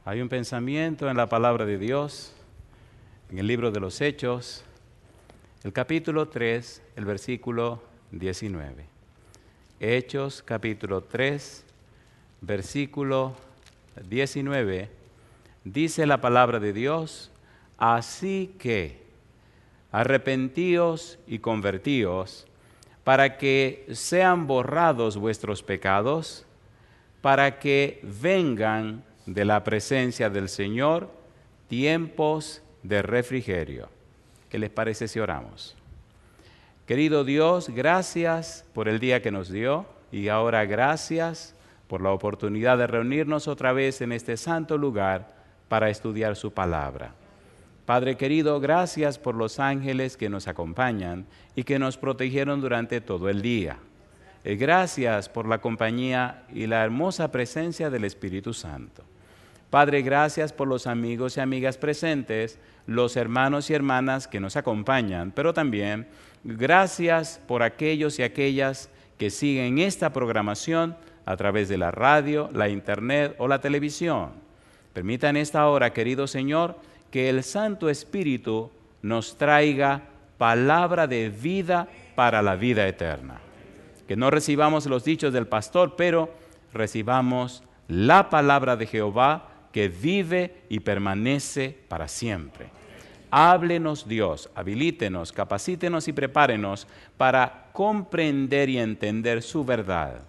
Hay un pensamiento en la palabra de Dios, en el libro de los Hechos, el capítulo 3, el versículo 19. Hechos, capítulo 3, versículo 19, dice la palabra de Dios: así que arrepentíos y convertíos, para que sean borrados vuestros pecados, para que vengan de la presencia del Señor tiempos de refrigerio. ¿Qué les parece si oramos? Querido Dios, gracias por el día que nos dio y ahora gracias por la oportunidad de reunirnos otra vez en este santo lugar para estudiar su palabra. Padre querido, gracias por los ángeles que nos acompañan y que nos protegieron durante todo el día. Gracias por la compañía y la hermosa presencia del Espíritu Santo. Padre, gracias por los amigos y amigas presentes, los hermanos y hermanas que nos acompañan, pero también gracias por aquellos y aquellas que siguen esta programación a través de la radio, la internet o la televisión. Permita en esta hora, querido Señor, que el Santo Espíritu nos traiga palabra de vida para la vida eterna. Que no recibamos los dichos del pastor, pero recibamos la palabra de Jehová que vive y permanece para siempre. Háblenos Dios, habilítenos, capacítenos y prepárenos para comprender y entender su verdad.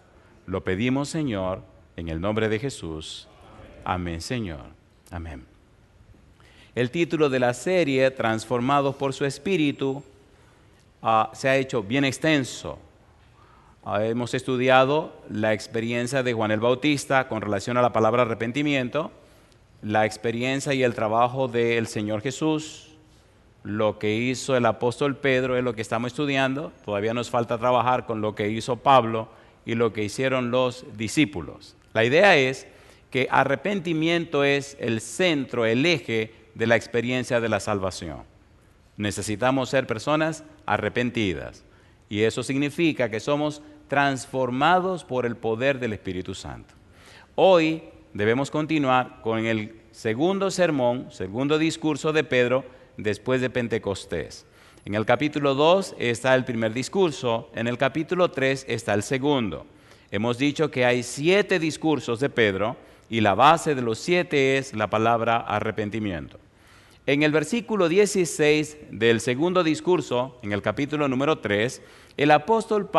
Lo pedimos, Señor, en el nombre de Jesús. Amén, Señor. Amén. El título de la serie, Transformados por su Espíritu, se ha hecho bien extenso. Hemos estudiado la experiencia de Juan el Bautista con relación a la palabra arrepentimiento, la experiencia y el trabajo del Señor Jesús, lo que hizo el apóstol Pedro es lo que estamos estudiando. Todavía nos falta trabajar con lo que hizo Pablo y lo que hicieron los discípulos. La idea es que arrepentimiento es el centro, el eje de la experiencia de la salvación. Necesitamos ser personas arrepentidas y eso significa que somos transformados por el poder del Espíritu Santo. Hoy debemos continuar con el segundo sermón, segundo discurso de Pedro después de Pentecostés. En el capítulo 2 está el primer discurso, en el capítulo 3 está el segundo. Hemos dicho que hay 7 discursos de Pedro y la base de los 7 es la palabra arrepentimiento. En el versículo 16 del segundo discurso, en el capítulo número 3, el apóstol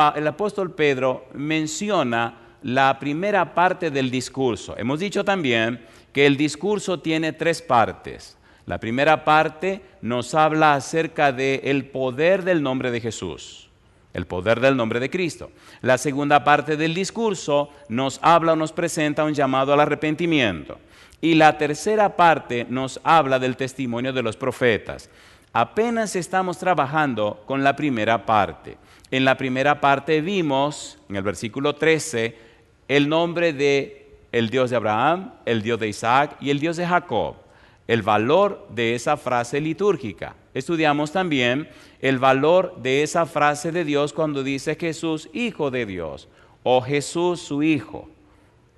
Pedro menciona la primera parte del discurso. Hemos dicho también que el discurso tiene 3 partes. La primera parte nos habla acerca del poder del nombre de Jesús, el poder del nombre de Cristo. La segunda parte del discurso nos habla o nos presenta un llamado al arrepentimiento. Y la tercera parte nos habla del testimonio de los profetas. Apenas estamos trabajando con la primera parte. En la primera parte vimos, en el versículo 13, el nombre de el Dios de Abraham, el Dios de Isaac y el Dios de Jacob. El valor de esa frase litúrgica. Estudiamos también el valor de esa frase de Dios cuando dice Jesús, Hijo de Dios, o Jesús, su Hijo.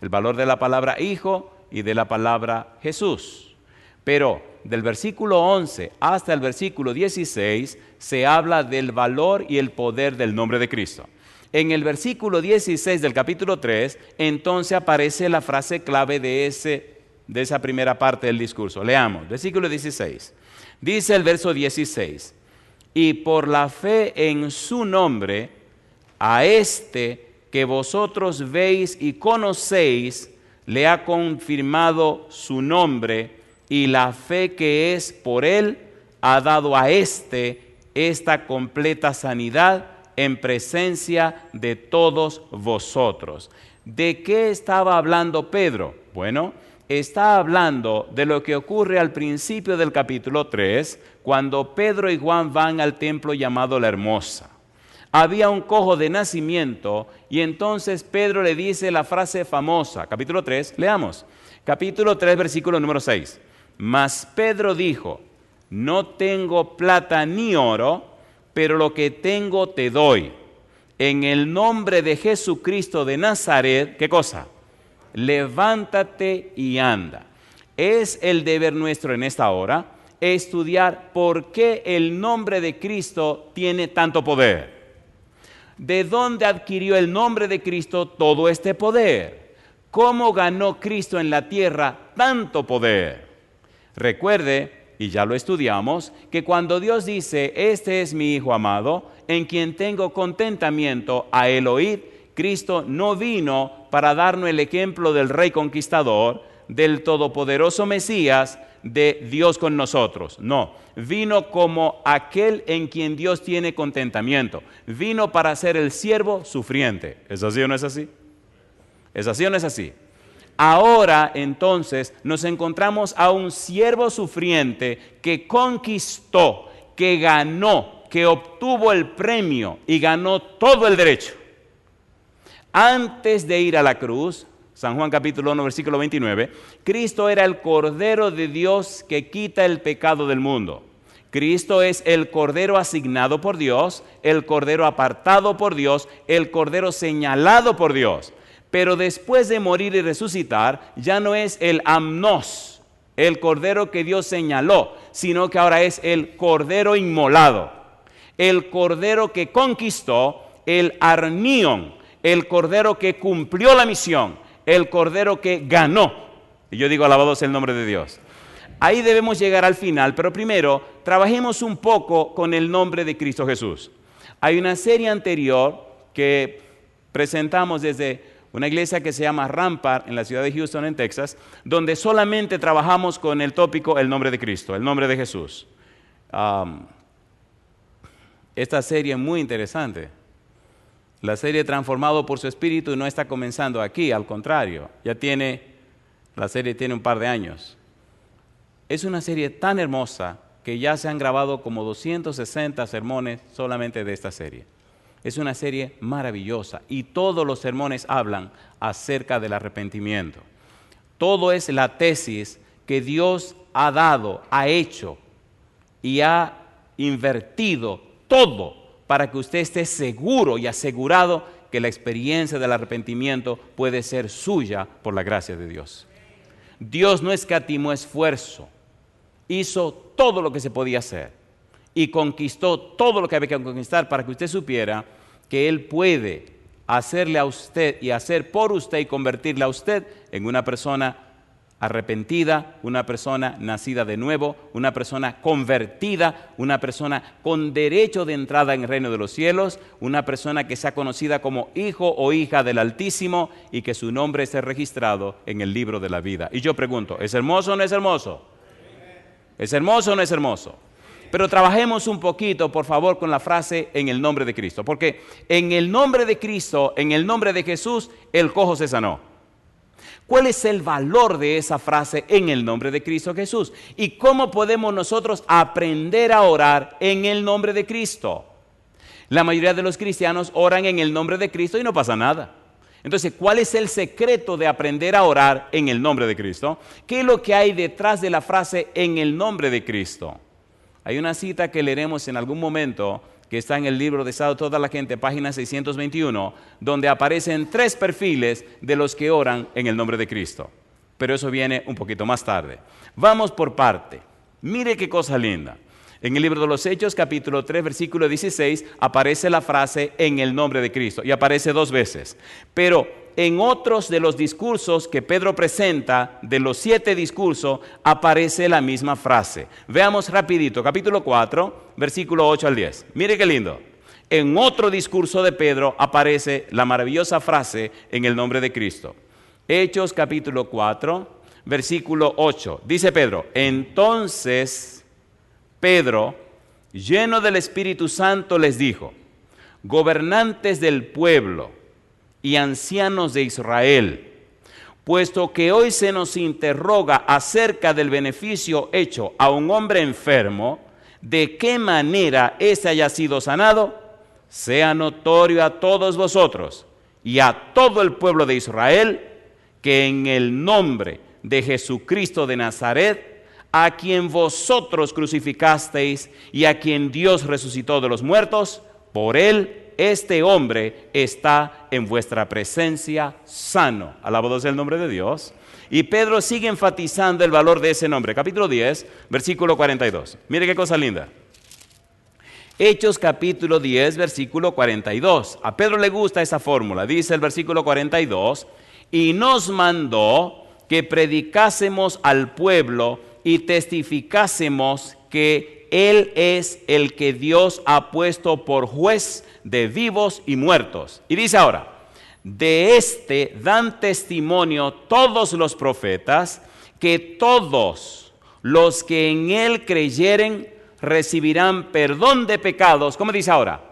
El valor de la palabra Hijo y de la palabra Jesús. Pero del versículo 11 hasta el versículo 16 se habla del valor y el poder del nombre de Cristo. En el versículo 16 del capítulo 3, entonces aparece la frase clave de esa primera parte del discurso. Leamos, versículo 16. Dice el verso 16, y por la fe en su nombre, a este que vosotros veis y conocéis, le ha confirmado su nombre, y la fe que es por él ha dado a esta completa sanidad en presencia de todos vosotros. ¿De qué estaba hablando Pedro? Bueno, está hablando de lo que ocurre al principio del capítulo 3, cuando Pedro y Juan van al templo llamado La Hermosa. Había un cojo de nacimiento y entonces Pedro le dice la frase famosa, capítulo 3, leamos, capítulo 3, versículo número 6. Mas Pedro dijo, no tengo plata ni oro, pero lo que tengo te doy. En el nombre de Jesucristo de Nazaret, ¿qué cosa? Levántate y anda. Es el deber nuestro en esta hora estudiar por qué el nombre de Cristo tiene tanto poder. ¿De dónde adquirió el nombre de Cristo todo este poder? ¿Cómo ganó Cristo en la tierra tanto poder? Recuerde, y ya lo estudiamos, que cuando Dios dice, este es mi Hijo amado, en quien tengo contentamiento, a él oíd, Cristo no vino para darnos el ejemplo del Rey Conquistador, del todopoderoso Mesías, de Dios con nosotros. No, vino como aquel en quien Dios tiene contentamiento. Vino para ser el siervo sufriente. ¿Es así o no es así? ¿Es así o no es así? Ahora entonces nos encontramos a un siervo sufriente que conquistó, que ganó, que obtuvo el premio y ganó todo el derecho. Antes de ir a la cruz, San Juan capítulo 1 versículo 29, Cristo era el Cordero de Dios que quita el pecado del mundo. Cristo es el Cordero asignado por Dios, el Cordero apartado por Dios, el Cordero señalado por Dios. Pero después de morir y resucitar, ya no es el amnos, el Cordero que Dios señaló, sino que ahora es el Cordero inmolado, el Cordero que conquistó, el arnion, el Cordero que cumplió la misión, el Cordero que ganó. Y yo digo, alabado sea el nombre de Dios. Ahí debemos llegar al final, pero primero trabajemos un poco con el nombre de Cristo Jesús. Hay una serie anterior que presentamos desde una iglesia que se llama Rampart en la ciudad de Houston, en Texas, donde solamente trabajamos con el tópico el nombre de Cristo, el nombre de Jesús. Esta serie es muy interesante. La serie Transformado por su Espíritu no está comenzando aquí, al contrario, la serie tiene un par de años. Es una serie tan hermosa que ya se han grabado como 260 sermones solamente de esta serie. Es una serie maravillosa y todos los sermones hablan acerca del arrepentimiento. Todo es la tesis que Dios ha dado, ha hecho y ha invertido todo para que usted esté seguro y asegurado que la experiencia del arrepentimiento puede ser suya por la gracia de Dios. Dios no escatimó esfuerzo, hizo todo lo que se podía hacer y conquistó todo lo que había que conquistar para que usted supiera que Él puede hacerle a usted y hacer por usted y convertirle a usted en una persona arrepentida, una persona nacida de nuevo, una persona convertida, una persona con derecho de entrada en el reino de los cielos, una persona que sea conocida como hijo o hija del Altísimo y que su nombre esté registrado en el libro de la vida. Y yo pregunto, ¿es hermoso o no es hermoso? ¿Es hermoso o no es hermoso? Pero trabajemos un poquito, por favor, con la frase en el nombre de Cristo, porque en el nombre de Cristo, en el nombre de Jesús, el cojo se sanó. ¿Cuál es el valor de esa frase en el nombre de Cristo Jesús? ¿Y cómo podemos nosotros aprender a orar en el nombre de Cristo? La mayoría de los cristianos oran en el nombre de Cristo y no pasa nada. Entonces, ¿cuál es el secreto de aprender a orar en el nombre de Cristo? ¿Qué es lo que hay detrás de la frase en el nombre de Cristo? Hay una cita que leeremos en algún momento que está en el libro de Estado Toda la Gente, página 621, donde aparecen 3 perfiles de los que oran en el nombre de Cristo. Pero eso viene un poquito más tarde. Vamos por parte. Mire qué cosa linda. En el libro de los Hechos, capítulo 3, versículo 16, aparece la frase en el nombre de Cristo y aparece 2 veces. Pero en otros de los discursos que Pedro presenta, de los 7 discursos, aparece la misma frase. Veamos rapidito, capítulo 4, versículo 8 al 10. Mire qué lindo. En otro discurso de Pedro aparece la maravillosa frase en el nombre de Cristo. Hechos, capítulo 4, versículo 8. Dice Pedro, entonces Pedro, lleno del Espíritu Santo, les dijo, gobernantes del pueblo y ancianos de Israel, puesto que hoy se nos interroga acerca del beneficio hecho a un hombre enfermo, de qué manera éste haya sido sanado, sea notorio a todos vosotros y a todo el pueblo de Israel, que en el nombre de Jesucristo de Nazaret, a quien vosotros crucificasteis y a quien Dios resucitó de los muertos, por él este hombre está en vuestra presencia sano. Alabado sea el nombre de Dios. Y Pedro sigue enfatizando el valor de ese nombre. Capítulo 10, versículo 42. Mire qué cosa linda. Hechos capítulo 10, versículo 42. A Pedro le gusta esa fórmula. Dice el versículo 42, y nos mandó que predicásemos al pueblo y testificásemos que Él es el que Dios ha puesto por juez de vivos y muertos. Y dice ahora, de este dan testimonio todos los profetas, que todos los que en Él creyeren recibirán perdón de pecados. ¿Cómo dice ahora?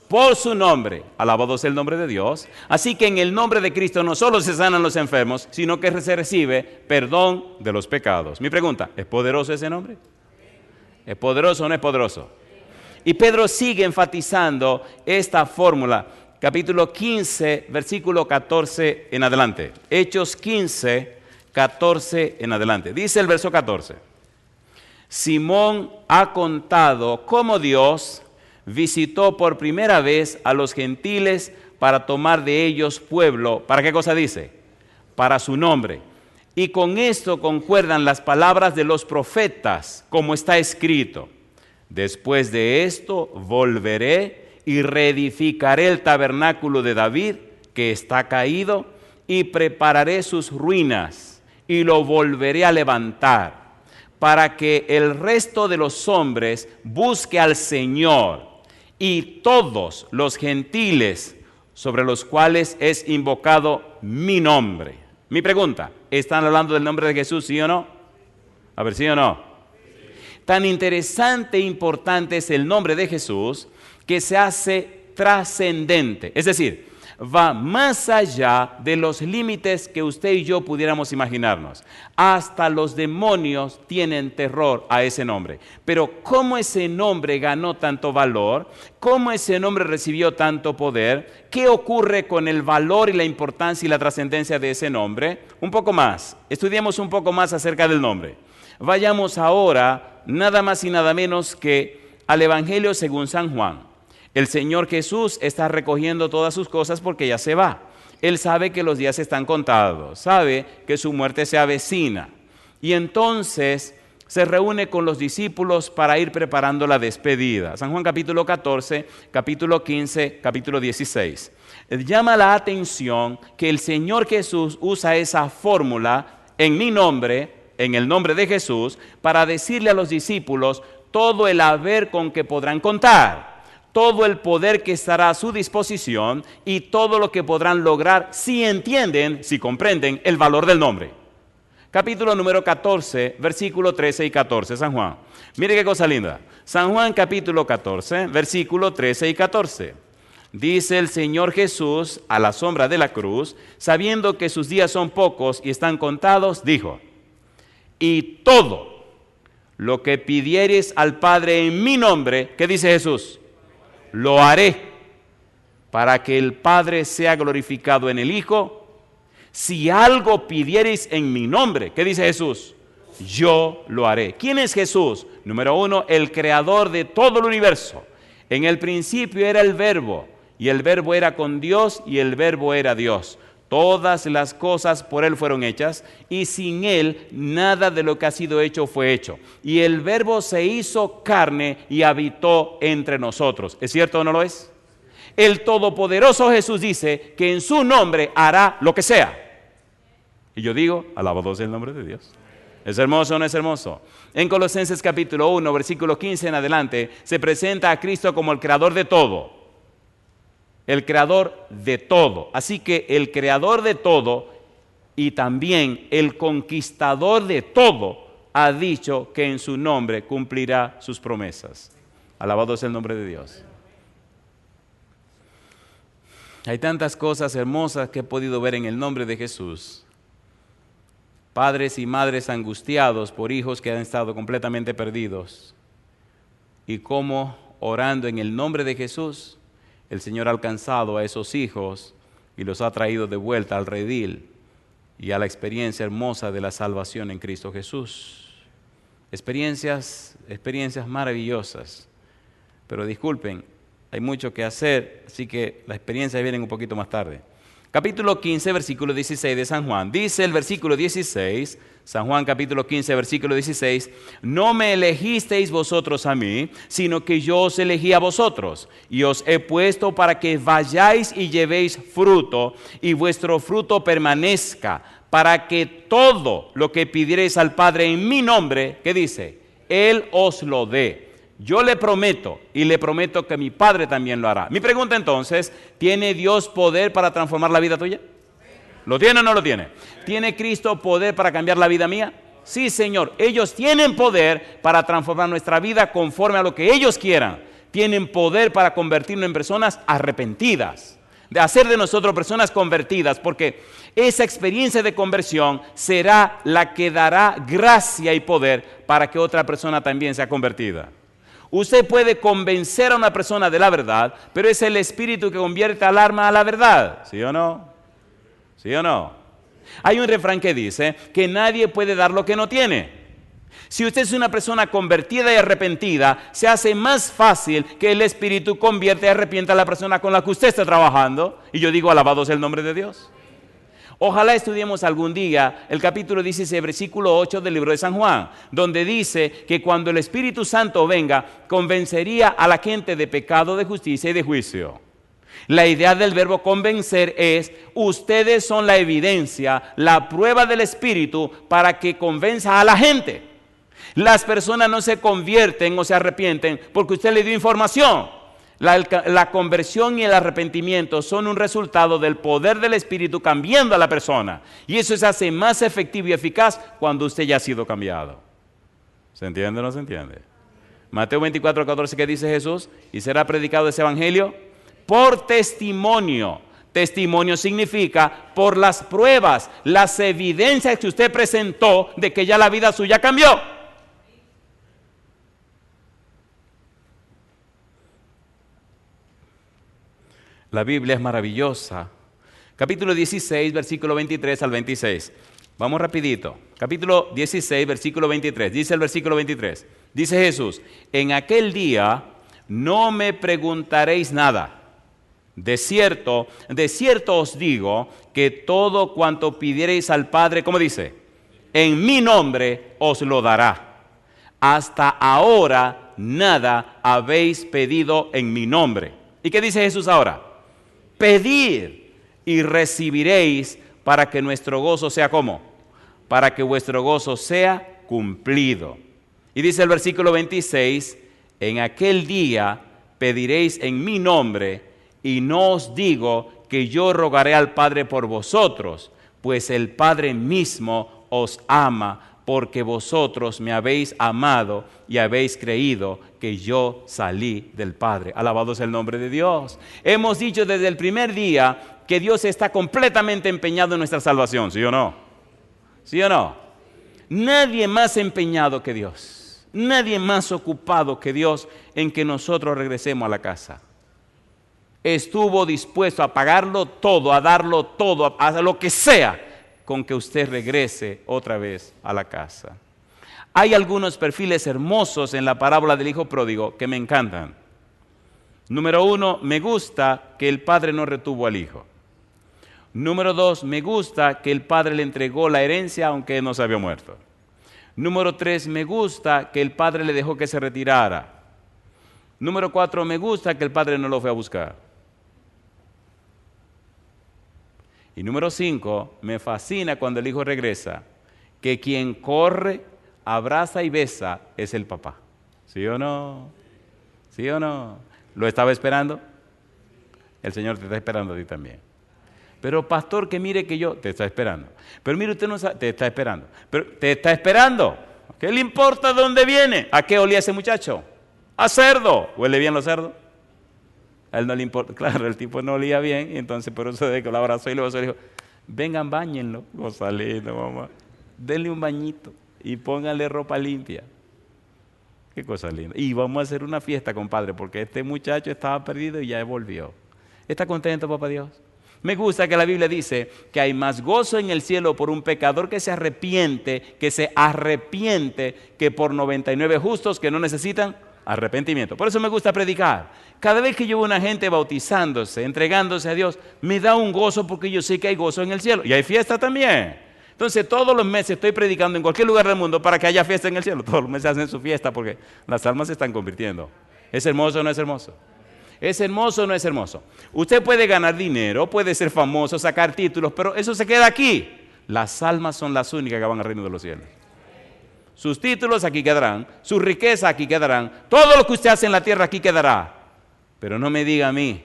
Por su nombre. Alabado sea el nombre de Dios. Así que en el nombre de Cristo no solo se sanan los enfermos, sino que se recibe perdón de los pecados. Mi pregunta, ¿es poderoso ese nombre? ¿Es poderoso o no es poderoso? Y Pedro sigue enfatizando esta fórmula. Capítulo 15, versículo 14 en adelante. Hechos 15, 14 en adelante. Dice el verso 14. Simón ha contado cómo Dios visitó por primera vez a los gentiles para tomar de ellos pueblo. ¿Para qué cosa dice? Para su nombre. Y con esto concuerdan las palabras de los profetas, como está escrito. Después de esto volveré y reedificaré el tabernáculo de David, que está caído, y prepararé sus ruinas, y lo volveré a levantar, para que el resto de los hombres busque al Señor, y todos los gentiles sobre los cuales es invocado mi nombre. Mi pregunta, ¿están hablando del nombre de Jesús, sí o no? A ver, ¿sí o no? Tan interesante e importante es el nombre de Jesús que se hace trascendente. Es decir, va más allá de los límites que usted y yo pudiéramos imaginarnos. Hasta los demonios tienen terror a ese nombre. Pero ¿cómo ese nombre ganó tanto valor? ¿Cómo ese nombre recibió tanto poder? ¿Qué ocurre con el valor y la importancia y la trascendencia de ese nombre? Un poco más. Estudiemos un poco más acerca del nombre. Vayamos ahora, nada más y nada menos que al Evangelio según San Juan. El Señor Jesús está recogiendo todas sus cosas porque ya se va. Él sabe que los días están contados, sabe que su muerte se avecina. Y entonces se reúne con los discípulos para ir preparando la despedida. San Juan capítulo 14, capítulo 15, capítulo 16. Llama la atención que el Señor Jesús usa esa fórmula en mi nombre, en el nombre de Jesús, para decirle a los discípulos todo el haber con que podrán contar, todo el poder que estará a su disposición y todo lo que podrán lograr si entienden, si comprenden el valor del nombre. Capítulo número 14, versículo 13 y 14, San Juan. Mire qué cosa linda. San Juan capítulo 14, versículo 13 y 14. Dice el Señor Jesús a la sombra de la cruz, sabiendo que sus días son pocos y están contados, dijo: y todo lo que pidiereis al Padre en mi nombre, ¿qué dice Jesús? Lo haré para que el Padre sea glorificado en el Hijo. Si algo pidiereis en mi nombre, ¿qué dice Jesús? Yo lo haré. ¿Quién es Jesús? Número uno, el creador de todo el universo. En el principio era el Verbo, y el Verbo era con Dios, y el Verbo era Dios. Todas las cosas por Él fueron hechas, y sin Él nada de lo que ha sido hecho fue hecho. Y el Verbo se hizo carne y habitó entre nosotros. ¿Es cierto o no lo es? El Todopoderoso Jesús dice que en su nombre hará lo que sea. Y yo digo, alabado sea el nombre de Dios. ¿Es hermoso o no es hermoso? En Colosenses capítulo 1, versículo 15 en adelante, se presenta a Cristo como el creador de todo. El creador de todo. Así que el creador de todo y también el conquistador de todo ha dicho que en su nombre cumplirá sus promesas. Alabado sea el nombre de Dios. Hay tantas cosas hermosas que he podido ver en el nombre de Jesús. Padres y madres angustiados por hijos que han estado completamente perdidos. Y cómo orando en el nombre de Jesús, el Señor ha alcanzado a esos hijos y los ha traído de vuelta al redil y a la experiencia hermosa de la salvación en Cristo Jesús. Experiencias maravillosas. Pero disculpen, hay mucho que hacer, así que las experiencias vienen un poquito más tarde. Capítulo 15, versículo 16 de San Juan. Dice el versículo 16, San Juan capítulo 15, versículo 16, no me elegisteis vosotros a mí, sino que yo os elegí a vosotros, y os he puesto para que vayáis y llevéis fruto, y vuestro fruto permanezca, para que todo lo que pidiereis al Padre en mi nombre, ¿qué dice? Él os lo dé. Yo le prometo, y le prometo que mi Padre también lo hará. Mi pregunta entonces, ¿tiene Dios poder para transformar la vida tuya? ¿Lo tiene o no lo tiene? ¿Tiene Cristo poder para cambiar la vida mía? Sí, Señor. Ellos tienen poder para transformar nuestra vida conforme a lo que ellos quieran. Tienen poder para convertirnos en personas arrepentidas, de hacer de nosotros personas convertidas, porque esa experiencia de conversión será la que dará gracia y poder para que otra persona también sea convertida. Usted puede convencer a una persona de la verdad, pero es el Espíritu que convierte al alma a la verdad. ¿Sí o no? ¿Sí o no? Hay un refrán que dice que nadie puede dar lo que no tiene. Si usted es una persona convertida y arrepentida, se hace más fácil que el Espíritu convierta y arrepienta a la persona con la que usted está trabajando. Y yo digo, alabado sea el nombre de Dios. Ojalá estudiemos algún día el capítulo 16, versículo 8 del libro de San Juan, donde dice que cuando el Espíritu Santo venga, convencería a la gente de pecado, de justicia y de juicio. La idea del verbo convencer es, ustedes son la evidencia, la prueba del Espíritu para que convenza a la gente. Las personas no se convierten o se arrepienten porque usted le dio información. La conversión y el arrepentimiento son un resultado del poder del Espíritu cambiando a la persona. Y eso se hace más efectivo y eficaz cuando usted ya ha sido cambiado. ¿Se entiende o no se entiende? Mateo 24, 14, ¿qué dice Jesús? Y será predicado ese evangelio por testimonio. Testimonio significa por las pruebas, las evidencias que usted presentó de que ya la vida suya cambió. La Biblia es maravillosa. Capítulo 16, versículo 23 al 26. Vamos rapidito. Capítulo 16, versículo 23. Dice el versículo 23. Dice Jesús, en aquel día no me preguntaréis nada. De cierto os digo que todo cuanto pidiereis al Padre, ¿cómo dice? En mi nombre os lo dará. Hasta ahora nada habéis pedido en mi nombre. ¿Y qué dice Jesús ahora? Pedid y recibiréis para que nuestro gozo sea ¿cómo? Para que vuestro gozo sea cumplido. Y dice el versículo 26, en aquel día pediréis en mi nombre y no os digo que yo rogaré al Padre por vosotros, pues el Padre mismo os ama porque vosotros me habéis amado y habéis creído que yo salí del Padre. Alabado sea el nombre de Dios. Hemos dicho desde el primer día que Dios está completamente empeñado en nuestra salvación, ¿sí o no? ¿Sí o no? Nadie más empeñado que Dios. Nadie más ocupado que Dios en que nosotros regresemos a la casa. Estuvo dispuesto a pagarlo todo, a darlo todo, a lo que sea, con que usted regrese otra vez a la casa. Hay algunos perfiles hermosos en la parábola del hijo pródigo que me encantan. Número 1, me gusta que el padre no retuvo al hijo. Número 2, me gusta que el padre le entregó la herencia aunque no se había muerto. Número 3, me gusta que el padre le dejó que se retirara. Número 4, me gusta que el padre no lo fue a buscar. Y número 5, me fascina cuando el hijo regresa, que quien corre, abraza y besa es el papá. ¿Sí o no? ¿Sí o no? ¿Lo estaba esperando? El Señor te está esperando a ti también. Pero pastor, que mire que yo, te está esperando. Pero mire, usted no sabe, te está esperando. Pero te está esperando. ¿Qué le importa de dónde viene? ¿A qué olía ese muchacho? A cerdo. ¿Huele bien los cerdos? A él no le importa, claro, el tipo no olía bien, y entonces por eso de que lo abrazó y le dijo, vengan, báñenlo, Gonzalito, mamá, denle un bañito y pónganle ropa limpia. Qué cosa linda. Y vamos a hacer una fiesta, compadre, porque este muchacho estaba perdido y ya volvió. ¿Está contento, papá Dios? Me gusta que la Biblia dice que hay más gozo en el cielo por un pecador que se arrepiente, que por 99 justos que no necesitan arrepentimiento. Por eso me gusta predicar. Cada vez que yo veo a una gente bautizándose, entregándose a Dios, me da un gozo porque yo sé que hay gozo en el cielo. Y hay fiesta también. Entonces todos los meses estoy predicando en cualquier lugar del mundo para que haya fiesta en el cielo. Todos los meses hacen su fiesta porque las almas se están convirtiendo. ¿Es hermoso o no es hermoso? ¿Es hermoso o no es hermoso? Usted puede ganar dinero, puede ser famoso, sacar títulos, pero eso se queda aquí. Las almas son las únicas que van al reino de los cielos. Sus títulos aquí quedarán, su riqueza aquí quedarán, todo lo que usted hace en la tierra aquí quedará. Pero no me diga a mí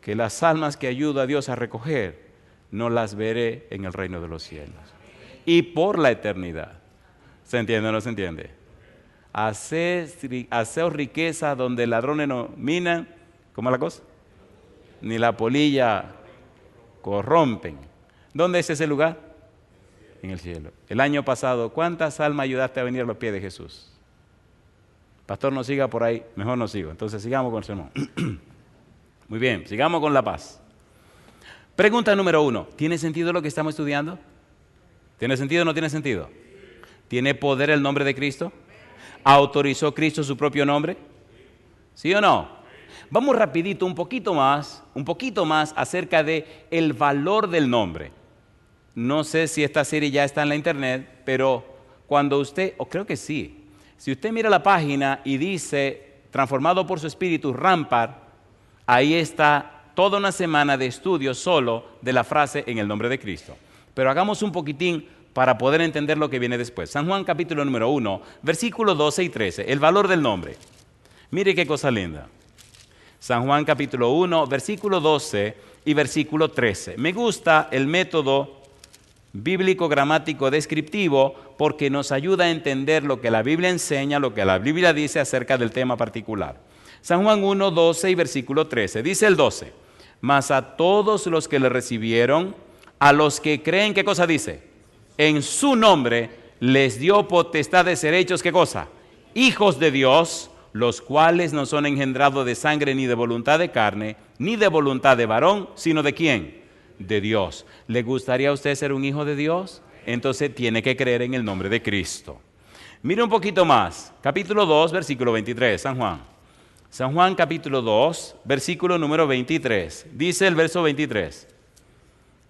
que las almas que ayuda a Dios a recoger, no las veré en el reino de los cielos. Y por la eternidad. ¿Se entiende o no se entiende? Hacer riqueza donde ladrones no minan, ¿cómo es la cosa? Ni la polilla corrompen. ¿Dónde es ese lugar? En el cielo. El año pasado, ¿cuántas almas ayudaste a venir a los pies de Jesús? Pastor, no siga por ahí, mejor no sigo. Entonces sigamos con el sermón. Muy bien, sigamos con la paz. Pregunta número 1. ¿Tiene sentido lo que estamos estudiando? ¿Tiene sentido o no tiene sentido? ¿Tiene poder el nombre de Cristo? ¿Autorizó Cristo su propio nombre? ¿Sí o no? Vamos rapidito, un poquito más acerca de el valor del nombre. No sé si esta serie ya está en la internet, pero cuando usted, o creo que sí, si usted mira la página y dice, transformado por su espíritu, Rampart, ahí está toda una semana de estudio solo de la frase en el nombre de Cristo. Pero hagamos un poquitín para poder entender lo que viene después. San Juan capítulo número 1, versículos 12 y 13, el valor del nombre. Mire qué cosa linda. San Juan capítulo 1, versículo 12 y versículo 13. Me gusta el método bíblico gramático descriptivo porque nos ayuda a entender lo que la Biblia enseña, lo que la Biblia dice acerca del tema particular. San Juan 1, 12 y versículo 13. Dice el 12. Mas a todos los que le recibieron, a los que creen, ¿qué cosa dice? En su nombre les dio potestad de ser hechos, ¿qué cosa? Hijos de Dios, los cuales no son engendrados de sangre ni de voluntad de carne, ni de voluntad de varón, sino de ¿quién? De Dios. ¿Le gustaría a usted ser un hijo de Dios? Entonces tiene que creer en el nombre de Cristo. Mire un poquito más. Capítulo 2, versículo 23, San Juan. San Juan capítulo 2, versículo número 23. Dice el verso 23.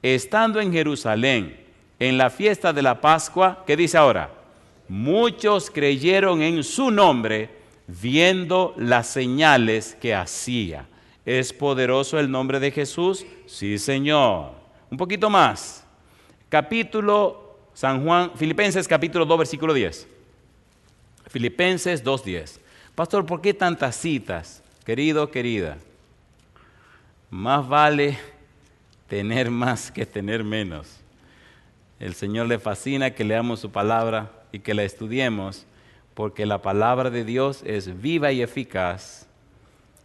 Estando en Jerusalén, en la fiesta de la Pascua, ¿qué dice ahora? Muchos creyeron en su nombre, viendo las señales que hacía. ¿Es poderoso el nombre de Jesús? Sí, Señor. Un poquito más. Filipenses capítulo 2, versículo 10. Filipenses 2:10. Pastor, ¿por qué tantas citas? Querido, querida, más vale tener más que tener menos. El Señor le fascina que leamos su palabra y que la estudiemos, porque la palabra de Dios es viva y eficaz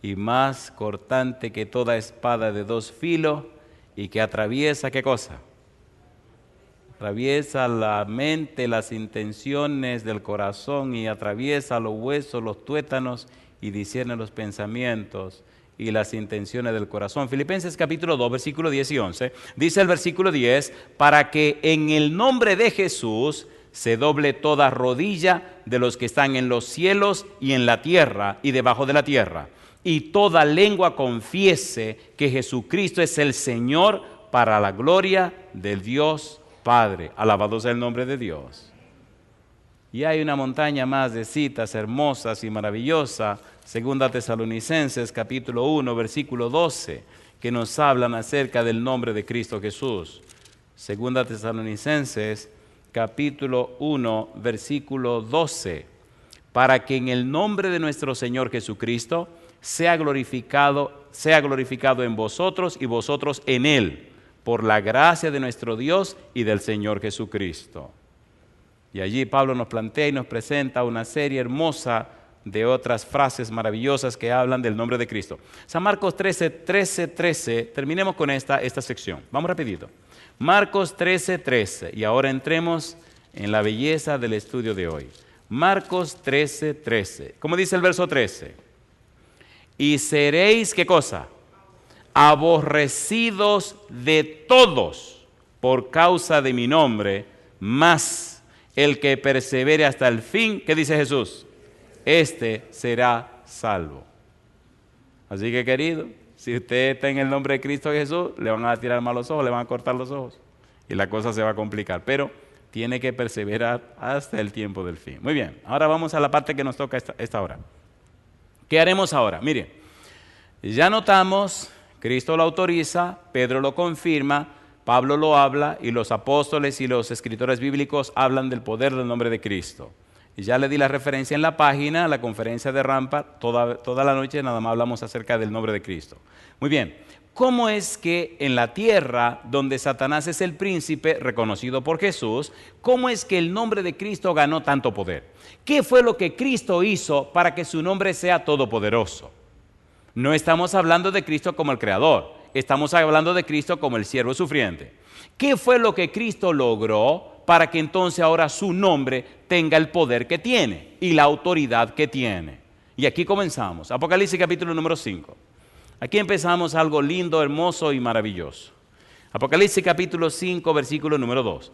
y más cortante que toda espada de dos filos y que atraviesa, ¿qué cosa? Atraviesa la mente, las intenciones del corazón y atraviesa los huesos, los tuétanos y discierne los pensamientos y las intenciones del corazón. Filipenses capítulo 2, versículo 10 y 11, dice el versículo 10, para que en el nombre de Jesús se doble toda rodilla de los que están en los cielos y en la tierra y debajo de la tierra, y toda lengua confiese que Jesucristo es el Señor para la gloria del Dios Padre. Alabado sea el nombre de Dios. Y hay una montaña más de citas hermosas y maravillosas, Segunda Tesalonicenses capítulo 1, versículo 12, que nos hablan acerca del nombre de Cristo Jesús. Segunda Tesalonicenses capítulo 1, versículo 12, para que en el nombre de nuestro Señor Jesucristo sea glorificado en vosotros y vosotros en Él, por la gracia de nuestro Dios y del Señor Jesucristo. Y allí Pablo nos plantea y nos presenta una serie hermosa de otras frases maravillosas que hablan del nombre de Cristo. San Marcos 13, terminemos con esta sección. Vamos rapidito. Marcos 13. Y ahora entremos en la belleza del estudio de hoy. Marcos 13. ¿Cómo dice el verso 13? Y seréis, ¿qué cosa? Aborrecidos de todos por causa de mi nombre, mas el que persevere hasta el fin, ¿qué dice Jesús? éste será salvo. Así que, querido, si usted está en el nombre de Cristo Jesús, le van a tirar mal los ojos, le van a cortar los ojos y la cosa se va a complicar, pero tiene que perseverar hasta el tiempo del fin. Muy bien, ahora vamos a la parte que nos toca esta hora. ¿Qué haremos ahora? Mire, ya notamos, Cristo lo autoriza, Pedro lo confirma, Pablo lo habla y los apóstoles y los escritores bíblicos hablan del poder del nombre de Cristo. Y ya le di la referencia en la página, la conferencia de Rampart, toda la noche nada más hablamos acerca del nombre de Cristo. Muy bien, ¿cómo es que en la tierra donde Satanás es el príncipe reconocido por Jesús, cómo es que el nombre de Cristo ganó tanto poder? ¿Qué fue lo que Cristo hizo para que su nombre sea todopoderoso? No estamos hablando de Cristo como el creador, estamos hablando de Cristo como el siervo sufriente. ¿Qué fue lo que Cristo logró para que entonces ahora su nombre tenga el poder que tiene y la autoridad que tiene? Y aquí comenzamos, Apocalipsis capítulo número 5. Aquí empezamos algo lindo, hermoso y maravilloso. Apocalipsis capítulo 5, versículo número 2.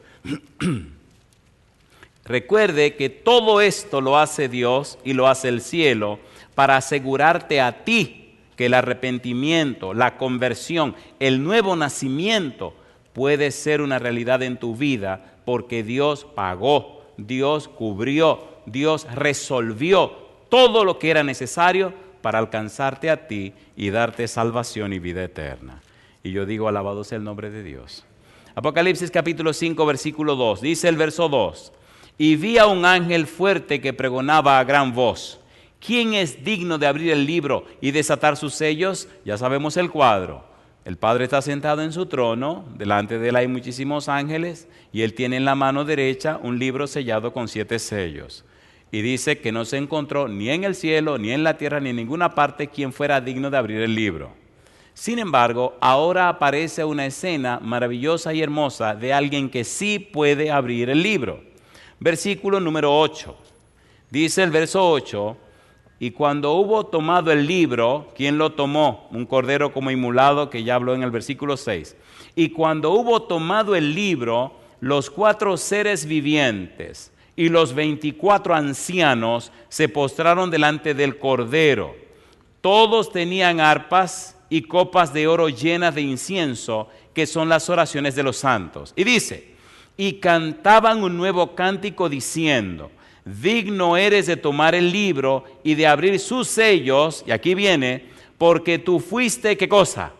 Recuerde que todo esto lo hace Dios y lo hace el cielo para asegurarte a ti que el arrepentimiento, la conversión, el nuevo nacimiento puede ser una realidad en tu vida porque Dios pagó, Dios cubrió, Dios resolvió todo lo que era necesario para alcanzarte a ti y darte salvación y vida eterna. Y yo digo, alabado sea el nombre de Dios. Apocalipsis capítulo 5, versículo 2, dice el verso 2, y vi a un ángel fuerte que pregonaba a gran voz, ¿quién es digno de abrir el libro y desatar sus sellos? Ya sabemos el cuadro. El Padre está sentado en su trono, delante de él hay muchísimos ángeles, y él tiene en la mano derecha un libro sellado con 7 sellos. Y dice que no se encontró ni en el cielo, ni en la tierra, ni en ninguna parte quien fuera digno de abrir el libro. Sin embargo, ahora aparece una escena maravillosa y hermosa de alguien que sí puede abrir el libro. Versículo número 8. Dice el verso 8, y cuando hubo tomado el libro, ¿quién lo tomó? Un cordero como inmolado, que ya habló en el versículo 6. Y cuando hubo tomado el libro, los 4 seres vivientes y los 24 ancianos se postraron delante del cordero. Todos tenían arpas y copas de oro llenas de incienso, que son las oraciones de los santos. Y dice, y cantaban un nuevo cántico diciendo, digno eres de tomar el libro y de abrir sus sellos, y aquí viene, porque tú fuiste, ¿qué cosa?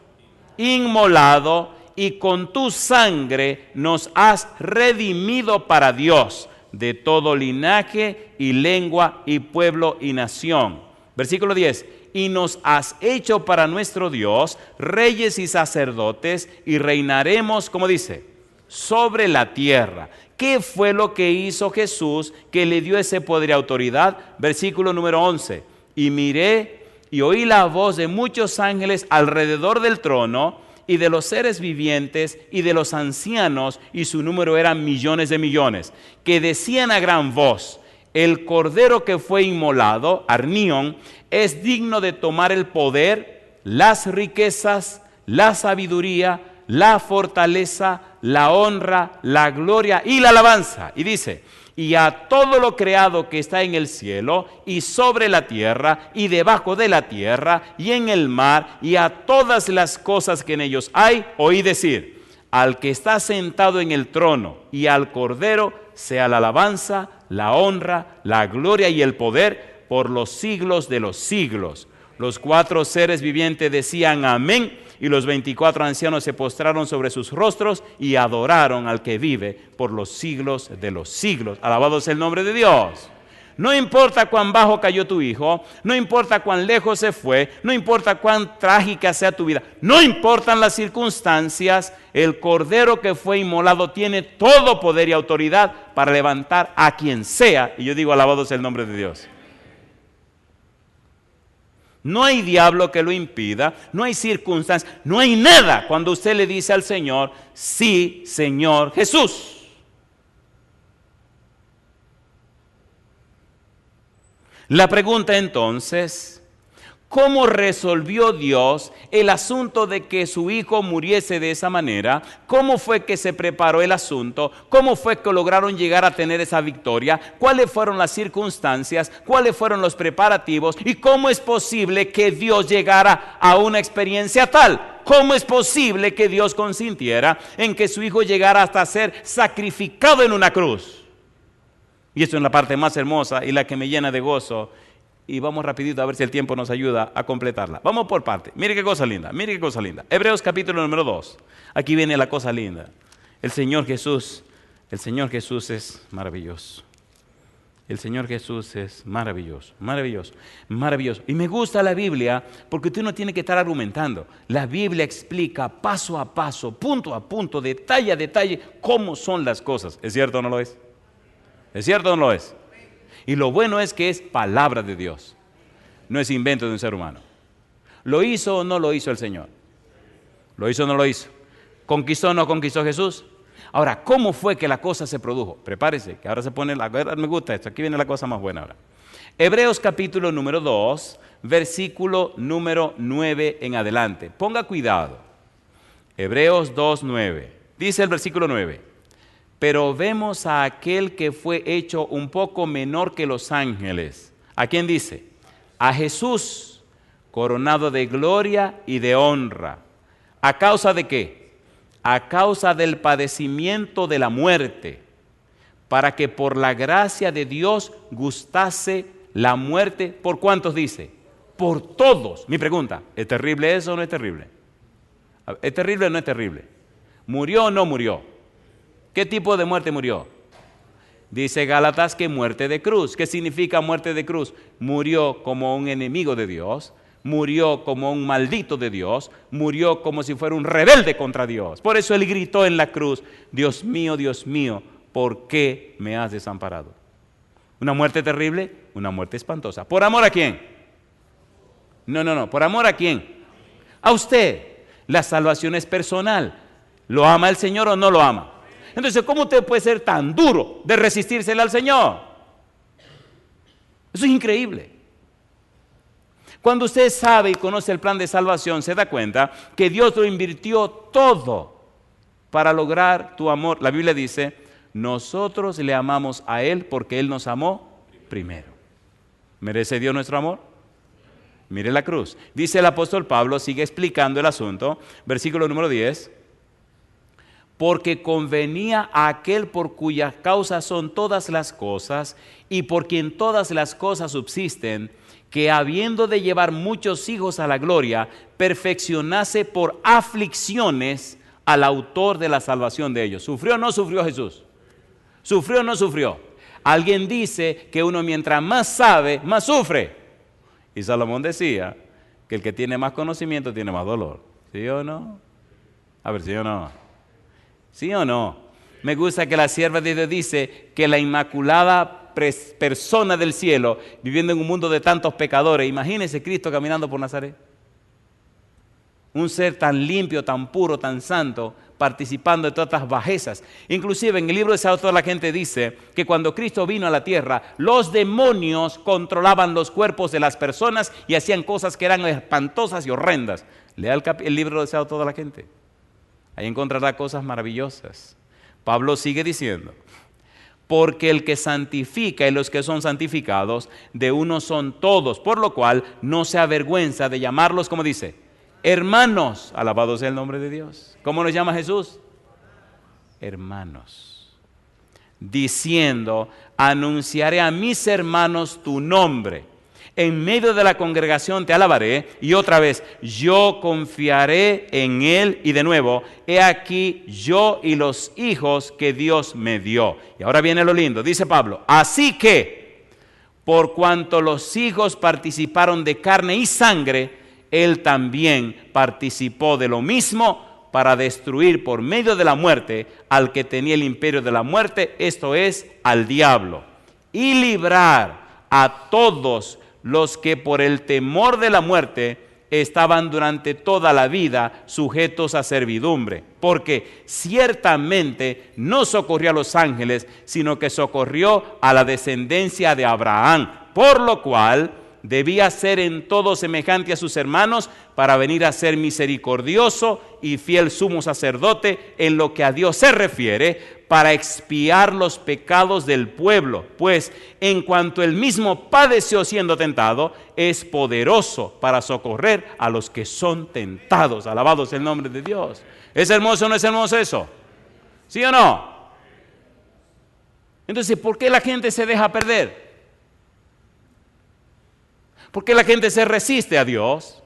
Inmolado, y con tu sangre nos has redimido para Dios, de todo linaje y lengua y pueblo y nación. Versículo 10, y nos has hecho para nuestro Dios reyes y sacerdotes, y reinaremos, como dice, sobre la tierra. ¿Qué fue lo que hizo Jesús que le dio ese poder y autoridad? Versículo número 11. Y miré y oí la voz de muchos ángeles alrededor del trono y de los seres vivientes y de los ancianos, y su número eran millones de millones, que decían a gran voz, el cordero que fue inmolado, Arnión, es digno de tomar el poder, las riquezas, la sabiduría, la fortaleza, la honra, la gloria y la alabanza. Y dice, y a todo lo creado que está en el cielo y sobre la tierra y debajo de la tierra y en el mar y a todas las cosas que en ellos hay, oí decir, al que está sentado en el trono y al Cordero sea la alabanza, la honra, la gloria y el poder por los siglos de los siglos. Los 4 seres vivientes decían amén, y los 24 ancianos se postraron sobre sus rostros y adoraron al que vive por los siglos de los siglos. Alabado sea el nombre de Dios. No importa cuán bajo cayó tu hijo, no importa cuán lejos se fue, no importa cuán trágica sea tu vida, no importan las circunstancias, el Cordero que fue inmolado tiene todo poder y autoridad para levantar a quien sea. Y yo digo, alabado sea el nombre de Dios. No hay diablo que lo impida, no hay circunstancias, no hay nada cuando usted le dice al Señor, sí, Señor Jesús. La pregunta entonces, ¿Cómo resolvió Dios el asunto de que su hijo muriese de esa manera? ¿Cómo fue que se preparó el asunto? ¿Cómo fue que lograron llegar a tener esa victoria? ¿Cuáles fueron las circunstancias? ¿Cuáles fueron los preparativos? ¿Y cómo es posible que Dios llegara a una experiencia tal? ¿Cómo es posible que Dios consintiera en que su hijo llegara hasta ser sacrificado en una cruz? Y esto es la parte más hermosa y la que me llena de gozo. Y vamos rapidito a ver si el tiempo nos ayuda a completarla. Vamos por parte. Mire qué cosa linda, mire qué cosa linda. Hebreos capítulo número 2. Aquí viene la cosa linda. El Señor Jesús es maravilloso. El Señor Jesús es maravilloso, maravilloso, maravilloso. Y me gusta la Biblia porque usted no tiene que estar argumentando. La Biblia explica paso a paso, punto a punto, detalle a detalle, cómo son las cosas. ¿Es cierto o no lo es? ¿Es cierto o no lo es? Y lo bueno es que es palabra de Dios, no es invento de un ser humano. ¿Lo hizo o no lo hizo el Señor? ¿Lo hizo o no lo hizo? ¿Conquistó o no conquistó Jesús? Ahora, ¿cómo fue que la cosa se produjo? Prepárese, que ahora se pone, me gusta esto, aquí viene la cosa más buena ahora. Hebreos capítulo número 2, versículo número 9 en adelante. Ponga cuidado. Hebreos 2, 9. Dice el versículo 9. Pero vemos a aquel que fue hecho un poco menor que los ángeles. ¿A quién dice? A Jesús, coronado de gloria y de honra. ¿A causa de qué? A causa del padecimiento de la muerte, para que por la gracia de Dios gustase la muerte. ¿Por cuántos dice? Por todos. Mi pregunta, ¿es terrible eso o no es terrible? ¿Es terrible o no es terrible? ¿Murió o no murió? ¿Qué tipo de muerte murió? Dice Gálatas que muerte de cruz. ¿Qué significa muerte de cruz? Murió como un enemigo de Dios, murió como un maldito de Dios, murió como si fuera un rebelde contra Dios. Por eso él gritó en la cruz, Dios mío, ¿por qué me has desamparado? ¿Una muerte terrible? Una muerte espantosa. ¿Por amor a quién? No, ¿por amor a quién? A usted. La salvación es personal. ¿Lo ama el Señor o no lo ama? Entonces, ¿cómo usted puede ser tan duro de resistírsele al Señor? Eso es increíble. Cuando usted sabe y conoce el plan de salvación, se da cuenta que Dios lo invirtió todo para lograr tu amor. La Biblia dice, nosotros le amamos a Él porque Él nos amó primero. ¿Merece Dios nuestro amor? Mire la cruz. Dice el apóstol Pablo, sigue explicando el asunto, versículo número 10. Porque convenía a aquel por cuya causa son todas las cosas y por quien todas las cosas subsisten, que habiendo de llevar muchos hijos a la gloria, perfeccionase por aflicciones al autor de la salvación de ellos. ¿Sufrió o no sufrió Jesús? ¿Sufrió o no sufrió? Alguien dice que uno mientras más sabe, más sufre. Y Salomón decía que el que tiene más conocimiento tiene más dolor. ¿Sí o no? A ver, ¿sí o no? ¿Sí o no? Me gusta que la sierva de Dios dice que la inmaculada persona del cielo, viviendo en un mundo de tantos pecadores, imagínese Cristo caminando por Nazaret. Un ser tan limpio, tan puro, tan santo, participando de todas estas bajezas. Inclusive en el libro de Salmos toda la gente dice que cuando Cristo vino a la tierra, los demonios controlaban los cuerpos de las personas y hacían cosas que eran espantosas y horrendas. Lea el libro de Salmos toda la gente. Ahí encontrará cosas maravillosas. Pablo sigue diciendo, porque el que santifica y los que son santificados, de uno son todos, por lo cual no se avergüenza de llamarlos, como dice, hermanos. Alabado sea el nombre de Dios. ¿Cómo nos llama Jesús? Hermanos. Diciendo, anunciaré a mis hermanos tu nombre. En medio de la congregación te alabaré. Y otra vez, yo confiaré en Él. Y de nuevo, he aquí yo y los hijos que Dios me dio. Y ahora viene lo lindo, dice Pablo, así que, por cuanto los hijos participaron de carne y sangre, Él también participó de lo mismo para destruir por medio de la muerte al que tenía el imperio de la muerte, esto es, al diablo, y librar a todos los que por el temor de la muerte estaban durante toda la vida sujetos a servidumbre, porque ciertamente no socorrió a los ángeles, sino que socorrió a la descendencia de Abraham, por lo cual debía ser en todo semejante a sus hermanos para venir a ser misericordioso y fiel sumo sacerdote en lo que a Dios se refiere, para expiar los pecados del pueblo, pues en cuanto él mismo padeció siendo tentado, es poderoso para socorrer a los que son tentados. Alabado sea el nombre de Dios. ¿Es hermoso o no es hermoso eso? ¿Sí o no? Entonces, ¿por qué la gente se deja perder? ¿Por qué la gente se resiste a Dios?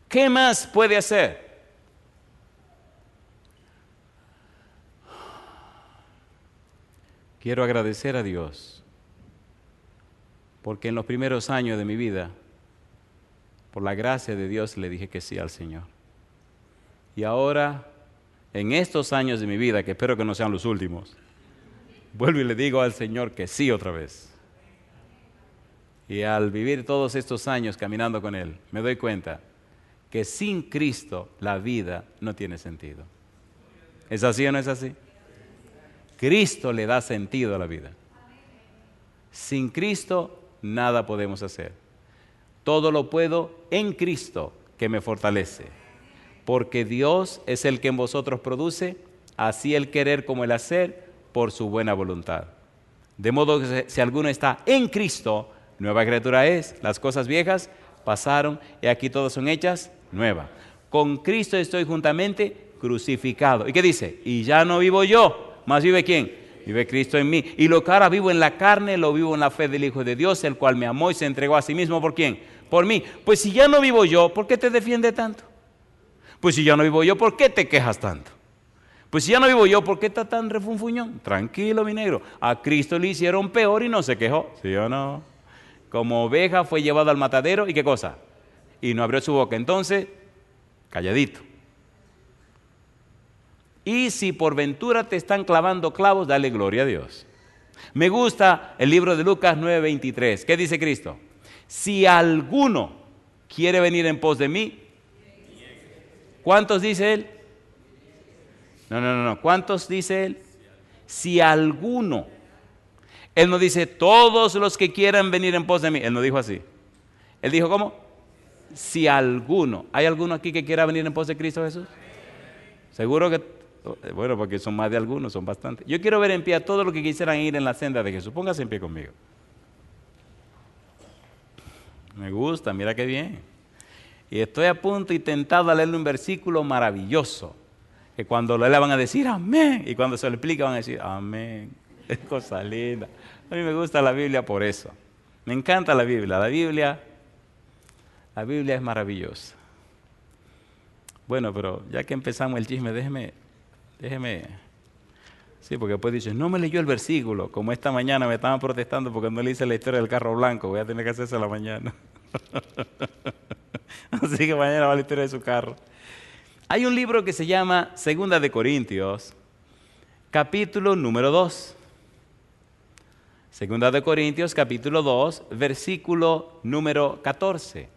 ¿Qué más puede hacer? Quiero agradecer a Dios, porque en los primeros años de mi vida, por la gracia de Dios, le dije que sí al Señor. Y ahora, en estos años de mi vida, que espero que no sean los últimos, vuelvo y le digo al Señor que sí otra vez. Y al vivir todos estos años caminando con Él, me doy cuenta que sin Cristo la vida no tiene sentido. ¿Es así o no es así? Cristo le da sentido a la vida. Sin Cristo nada podemos hacer. Todo lo puedo en Cristo que me fortalece. Porque Dios es el que en vosotros produce, así el querer como el hacer, por su buena voluntad. De modo que si alguno está en Cristo, nueva criatura es. Las cosas viejas pasaron y aquí todas son hechas nuevas. Con Cristo estoy juntamente crucificado. ¿Y qué dice? Y ya no vivo yo. ¿Más vive quién? Vive Cristo en mí. Y lo que ahora vivo en la carne, lo vivo en la fe del Hijo de Dios, el cual me amó y se entregó a sí mismo. ¿Por quién? Por mí. Pues si ya no vivo yo, ¿por qué te defiende tanto? Pues si ya no vivo yo, ¿por qué te quejas tanto? Pues si ya no vivo yo, ¿por qué estás tan refunfuñón? Tranquilo, mi negro. A Cristo le hicieron peor y no se quejó. ¿Sí o no? Como oveja fue llevado al matadero, ¿y qué cosa? Y no abrió su boca. Entonces, calladito. Y si por ventura te están clavando clavos, dale gloria a Dios. Me gusta el libro de Lucas 9:23. ¿Qué dice Cristo? Si alguno quiere venir en pos de mí, ¿cuántos dice Él? No. ¿Cuántos dice Él? Si alguno. Él no dice todos los que quieran venir en pos de mí. Él no dijo así. Él dijo ¿cómo? Si alguno. ¿Hay alguno aquí que quiera venir en pos de Cristo Jesús? Seguro que... Bueno, porque son más de algunos, son bastantes. Yo quiero ver en pie a todos los que quisieran ir en la senda de Jesús. Póngase en pie conmigo. Me gusta, mira qué bien. Y estoy a punto y tentado a leerle un versículo maravilloso, que cuando lo lea van a decir amén, y cuando se lo explica van a decir amén. Es cosa linda. A mí me gusta la Biblia por eso. Me encanta la Biblia. La Biblia es maravillosa. Bueno, pero ya que empezamos el chisme, déjeme. Sí, porque después dices, no me leyó el versículo. Como esta mañana me estaban protestando porque no le hice la historia del carro blanco. Voy a tener que hacer eso a la mañana. Así que mañana va la historia de su carro. Hay un libro que se llama Segunda de Corintios, capítulo número 2. Segunda de Corintios, capítulo 2, versículo número 14.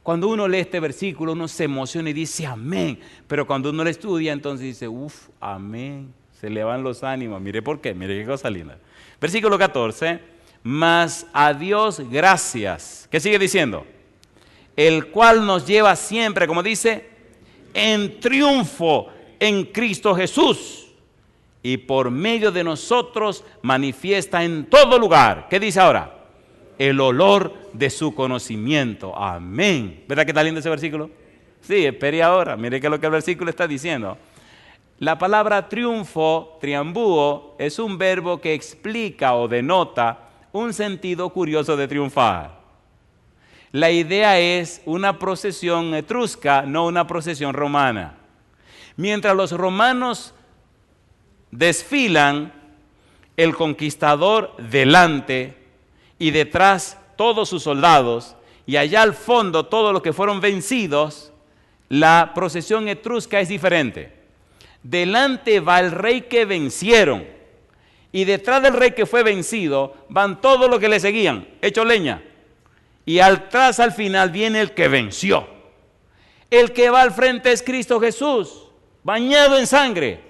Cuando uno lee este versículo, uno se emociona y dice amén. Pero cuando uno lo estudia, entonces dice, amén. Se le van los ánimos. Mire por qué, mire qué cosa linda. Versículo 14. Mas a Dios gracias. ¿Qué sigue diciendo? El cual nos lleva siempre, como dice, en triunfo en Cristo Jesús. Y por medio de nosotros manifiesta en todo lugar. ¿Qué dice ahora? El olor de su conocimiento. Amén. ¿Verdad que está lindo ese versículo? Sí, espere ahora. Mire que lo que el versículo está diciendo. La palabra triunfo, triambúo, es un verbo que explica o denota un sentido curioso de triunfar. La idea es una procesión etrusca, no una procesión romana. Mientras los romanos desfilan, el conquistador delante y detrás todos sus soldados, y allá al fondo todos los que fueron vencidos, la procesión etrusca es diferente. Delante va el rey que vencieron, y detrás del rey que fue vencido van todos los que le seguían, hecho leña, y atrás al final viene el que venció. El que va al frente es Cristo Jesús, bañado en sangre,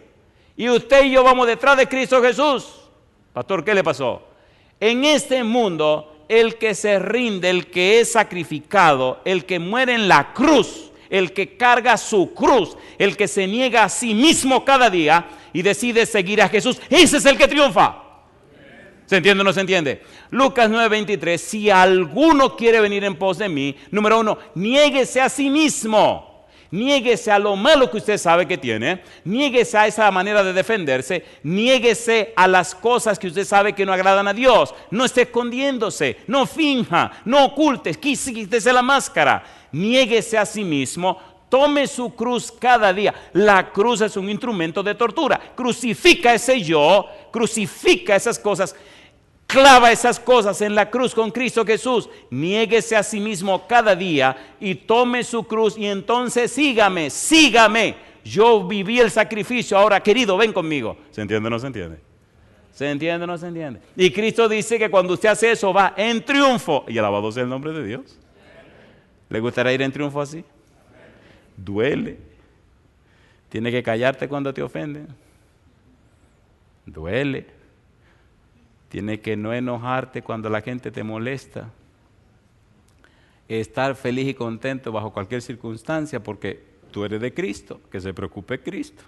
y usted y yo vamos detrás de Cristo Jesús. Pastor, ¿qué le pasó? En este mundo el que se rinde, el que es sacrificado, el que muere en la cruz, el que carga su cruz, el que se niega a sí mismo cada día y decide seguir a Jesús, ese es el que triunfa. ¿Se entiende o no se entiende? Lucas 9:23, si alguno quiere venir en pos de mí, número 1, niéguese a sí mismo. Niéguese a lo malo que usted sabe que tiene, niéguese a esa manera de defenderse, niéguese a las cosas que usted sabe que no agradan a Dios. No esté escondiéndose, no finja, no oculte, quítese la máscara. Niéguese a sí mismo, tome su cruz cada día. La cruz es un instrumento de tortura. Crucifica ese yo, crucifica esas cosas. Clava esas cosas en la cruz con Cristo Jesús. Niéguese a sí mismo cada día y tome su cruz y entonces sígame, sígame. Yo viví el sacrificio, ahora querido, ven conmigo. ¿Se entiende o no se entiende? ¿Se entiende o no se entiende? Y Cristo dice que cuando usted hace eso va en triunfo. Y alabado sea el nombre de Dios. ¿Le gustaría ir en triunfo así? Duele. Tiene que callarte cuando te ofenden. Duele. Tienes que no enojarte cuando la gente te molesta. Estar feliz y contento bajo cualquier circunstancia porque tú eres de Cristo, que se preocupe Cristo.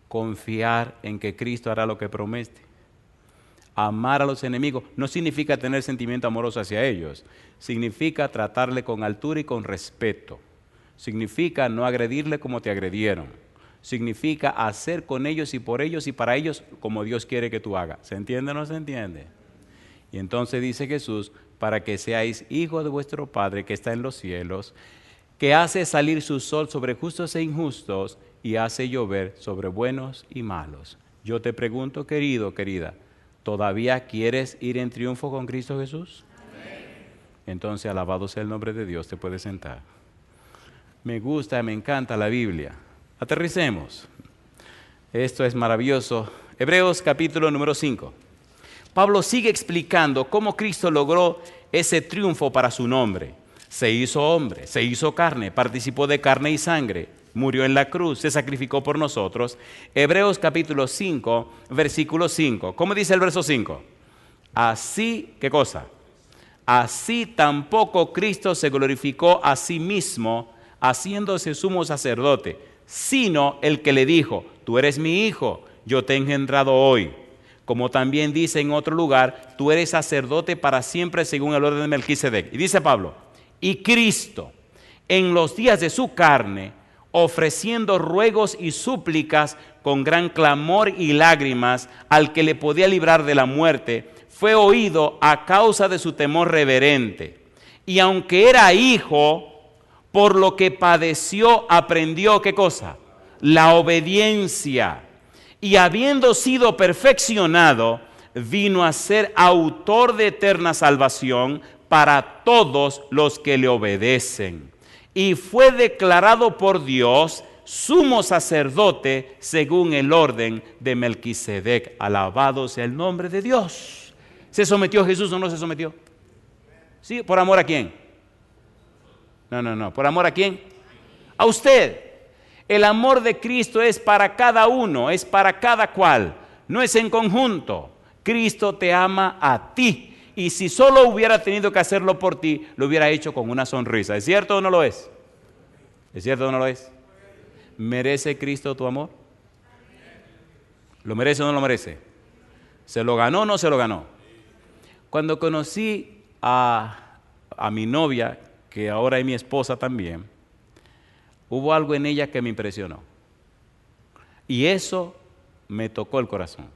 Confiar en que Cristo hará lo que promete. Amar a los enemigos no significa tener sentimiento amoroso hacia ellos. Significa tratarle con altura y con respeto. Significa no agredirle como te agredieron. Significa hacer con ellos y por ellos y para ellos como Dios quiere que tú hagas. ¿Se entiende o no se entiende? Y entonces dice Jesús, para que seáis hijos de vuestro Padre que está en los cielos, que hace salir su sol sobre justos e injustos y hace llover sobre buenos y malos. Yo te pregunto, querido, querida, ¿todavía quieres ir en triunfo con Cristo Jesús? Amén. Entonces, alabado sea el nombre de Dios, te puedes sentar. Me gusta, me encanta la Biblia. Aterricemos. Esto es maravilloso. Hebreos capítulo número 5. Pablo sigue explicando cómo Cristo logró ese triunfo para su nombre. Se hizo hombre, se hizo carne, participó de carne y sangre, murió en la cruz, se sacrificó por nosotros. Hebreos capítulo 5, versículo 5. ¿Cómo dice el verso 5? Así, ¿qué cosa? Así tampoco Cristo se glorificó a sí mismo, haciéndose sumo sacerdote, sino el que le dijo, tú eres mi hijo, yo te he engendrado hoy. Como también dice en otro lugar, tú eres sacerdote para siempre según el orden de Melquisedec. Y dice Pablo, y Cristo, en los días de su carne, ofreciendo ruegos y súplicas con gran clamor y lágrimas al que le podía librar de la muerte, fue oído a causa de su temor reverente. Y aunque era hijo, por lo que padeció, aprendió, ¿qué cosa? La obediencia. Y habiendo sido perfeccionado, vino a ser autor de eterna salvación para todos los que le obedecen. Y fue declarado por Dios sumo sacerdote según el orden de Melquisedec. Alabado sea el nombre de Dios. ¿Se sometió Jesús o no se sometió? ¿Sí? ¿Por amor a quién? No. ¿Por amor a quién? A usted. El amor de Cristo es para cada uno, es para cada cual. No es en conjunto. Cristo te ama a ti. Y si solo hubiera tenido que hacerlo por ti, lo hubiera hecho con una sonrisa. ¿Es cierto o no lo es? ¿Es cierto o no lo es? ¿Merece Cristo tu amor? ¿Lo merece o no lo merece? ¿Se lo ganó o no se lo ganó? Cuando conocí a mi novia, que ahora es mi esposa también, hubo algo en ella que me impresionó. Y eso me tocó el corazón.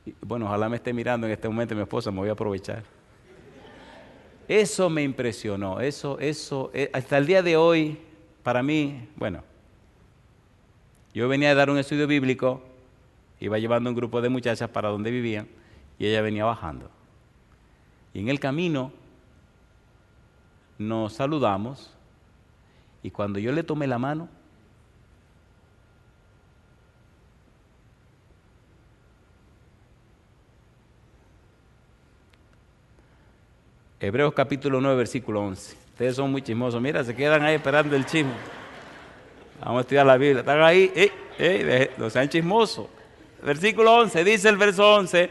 Y, bueno, ojalá me esté mirando en este momento mi esposa, me voy a aprovechar. Eso me impresionó, eso, hasta el día de hoy, para mí, bueno, yo venía a dar un estudio bíblico, iba llevando un grupo de muchachas para donde vivían, y ella venía bajando. Y en el camino nos saludamos, y cuando yo le tomé la mano, Hebreos capítulo 9, versículo 11. Ustedes son muy chismosos. Mira, se quedan ahí esperando el chisme. Vamos a estudiar la Biblia. Están ahí. No sean chismosos. Versículo 11, dice el verso 11.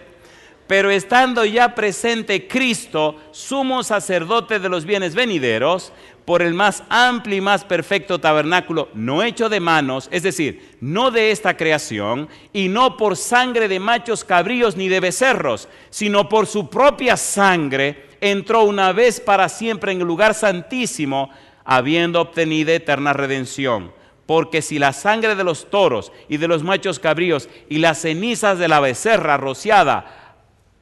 pero estando ya presente Cristo, sumo sacerdote de los bienes venideros, por el más amplio y más perfecto tabernáculo, no hecho de manos, es decir, no de esta creación, y no por sangre de machos cabríos ni de becerros, sino por su propia sangre, entró una vez para siempre en el lugar santísimo, habiendo obtenido eterna redención. Porque si la sangre de los toros y de los machos cabríos y las cenizas de la becerra rociada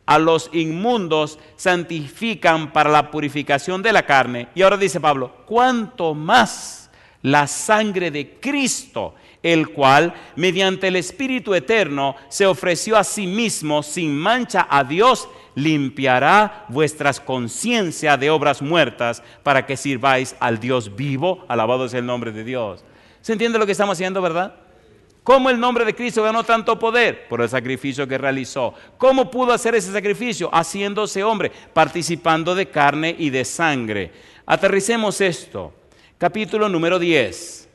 a los inmundos santifican para la purificación de la carne. Y ahora dice Pablo, cuánto más la sangre de Cristo, el cual mediante el Espíritu eterno se ofreció a sí mismo sin mancha a Dios, limpiará vuestras conciencias de obras muertas para que sirváis al Dios vivo. Alabado es el nombre de Dios. ¿Se entiende lo que estamos haciendo, verdad? ¿Cómo el nombre de Cristo ganó tanto poder? Por el sacrificio que realizó. ¿Cómo pudo hacer ese sacrificio? Haciéndose hombre, participando de carne y de sangre. Aterricemos esto. Capítulo número 10.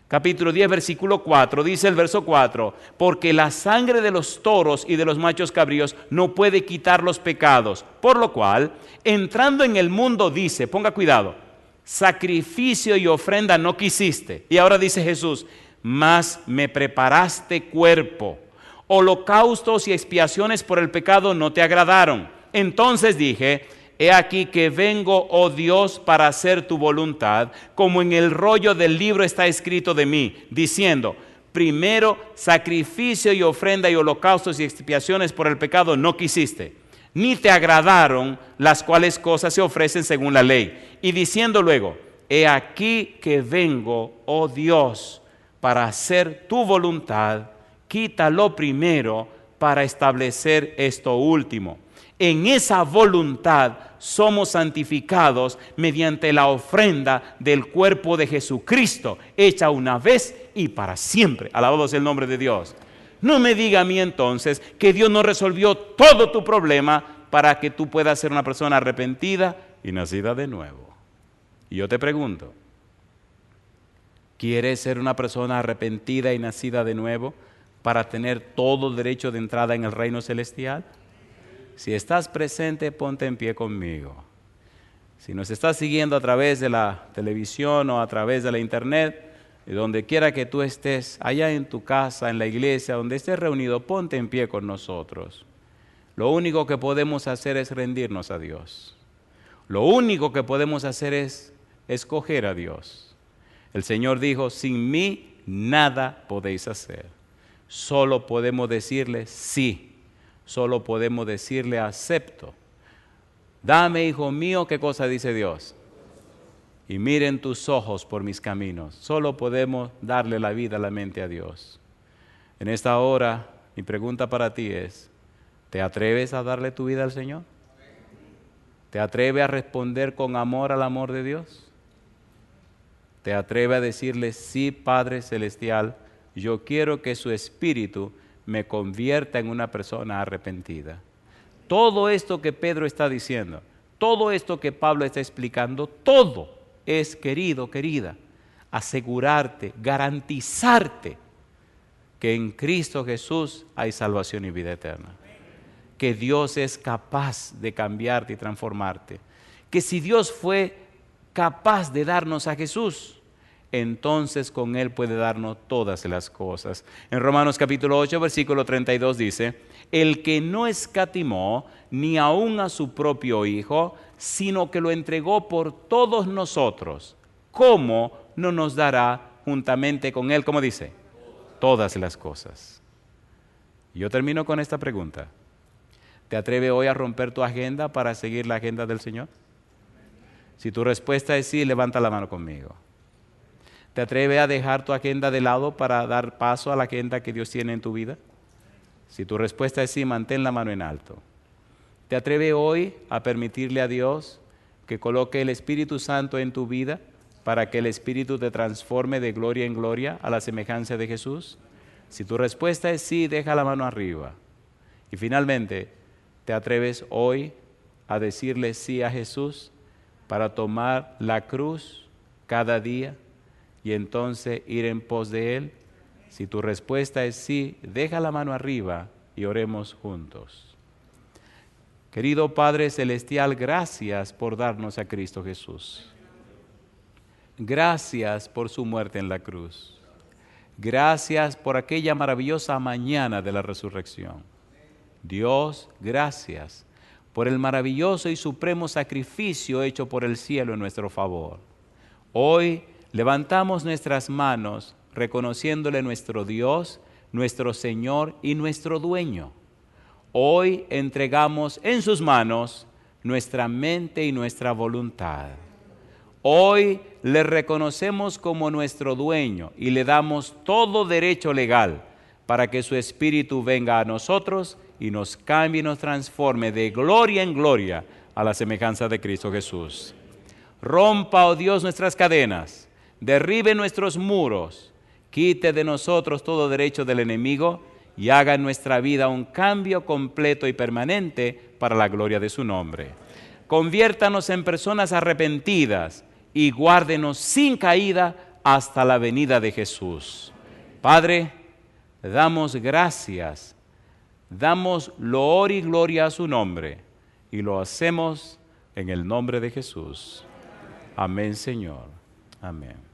Capítulo 10, versículo 4. Dice el verso 4. Porque la sangre de los toros y de los machos cabríos no puede quitar los pecados. Por lo cual, entrando en el mundo, dice, ponga cuidado, sacrificio y ofrenda no quisiste. Y ahora dice Jesús, mas me preparaste cuerpo. Holocaustos y expiaciones por el pecado no te agradaron. Entonces dije, he aquí que vengo, oh Dios, para hacer tu voluntad, como en el rollo del libro está escrito de mí, diciendo, primero sacrificio y ofrenda y holocaustos y expiaciones por el pecado no quisiste, ni te agradaron, las cuales cosas se ofrecen según la ley. Y diciendo luego, he aquí que vengo, oh Dios, para hacer tu voluntad, quita lo primero para establecer esto último. En esa voluntad somos santificados mediante la ofrenda del cuerpo de Jesucristo, hecha una vez y para siempre. Alabado sea el nombre de Dios. No me diga a mí entonces que Dios no resolvió todo tu problema para que tú puedas ser una persona arrepentida y nacida de nuevo. Y yo te pregunto, ¿quieres ser una persona arrepentida y nacida de nuevo para tener todo derecho de entrada en el reino celestial? Si estás presente, ponte en pie conmigo. Si nos estás siguiendo a través de la televisión o a través de la internet, y donde quiera que tú estés, allá en tu casa, en la iglesia, donde estés reunido, ponte en pie con nosotros. Lo único que podemos hacer es rendirnos a Dios. Lo único que podemos hacer es escoger a Dios. El Señor dijo, sin mí nada podéis hacer. Solo podemos decirle sí. Solo podemos decirle acepto. Dame, hijo mío, ¿qué cosa dice Dios? Y miren tus ojos por mis caminos. Solo podemos darle la vida, la mente a Dios. En esta hora, mi pregunta para ti es, ¿te atreves a darle tu vida al Señor? ¿Te atreves a responder con amor al amor de Dios? ¿Te atreves a decirle, sí, Padre Celestial, yo quiero que su Espíritu me convierta en una persona arrepentida? Todo esto que Pedro está diciendo, todo esto que Pablo está explicando, todo es, querido, querida, asegurarte, garantizarte que en Cristo Jesús hay salvación y vida eterna. Que Dios es capaz de cambiarte y transformarte. Que si Dios fue capaz de darnos a Jesús, entonces con Él puede darnos todas las cosas. En Romanos capítulo 8, versículo 32 dice, el que no escatimó ni aun a su propio Hijo, sino que lo entregó por todos nosotros, ¿cómo no nos dará juntamente con Él, como dice? Todas las cosas. Yo termino con esta pregunta. ¿Te atreves hoy a romper tu agenda para seguir la agenda del Señor? Si tu respuesta es sí, levanta la mano conmigo. ¿Te atreves a dejar tu agenda de lado para dar paso a la agenda que Dios tiene en tu vida? Si tu respuesta es sí, mantén la mano en alto. ¿Te atreves hoy a permitirle a Dios que coloque el Espíritu Santo en tu vida para que el Espíritu te transforme de gloria en gloria a la semejanza de Jesús? Si tu respuesta es sí, deja la mano arriba. Y finalmente, ¿te atreves hoy a decirle sí a Jesús para tomar la cruz cada día y entonces ir en pos de Él? Si tu respuesta es sí, deja la mano arriba y oremos juntos. Querido Padre Celestial, gracias por darnos a Cristo Jesús. Gracias por su muerte en la cruz. Gracias por aquella maravillosa mañana de la resurrección. Dios, gracias por el maravilloso y supremo sacrificio hecho por el cielo en nuestro favor. Hoy levantamos nuestras manos reconociéndole nuestro Dios, nuestro Señor y nuestro dueño. Hoy entregamos en sus manos nuestra mente y nuestra voluntad. Hoy le reconocemos como nuestro dueño y le damos todo derecho legal para que su Espíritu venga a nosotros y nos cambie y nos transforme de gloria en gloria a la semejanza de Cristo Jesús. Rompa, oh Dios, nuestras cadenas, derribe nuestros muros, quite de nosotros todo derecho del enemigo y haga en nuestra vida un cambio completo y permanente para la gloria de su nombre. Conviértanos en personas arrepentidas y guárdenos sin caída hasta la venida de Jesús. Padre, damos gracias, damos loor y gloria a su nombre y lo hacemos en el nombre de Jesús. Amén, Señor. Amén.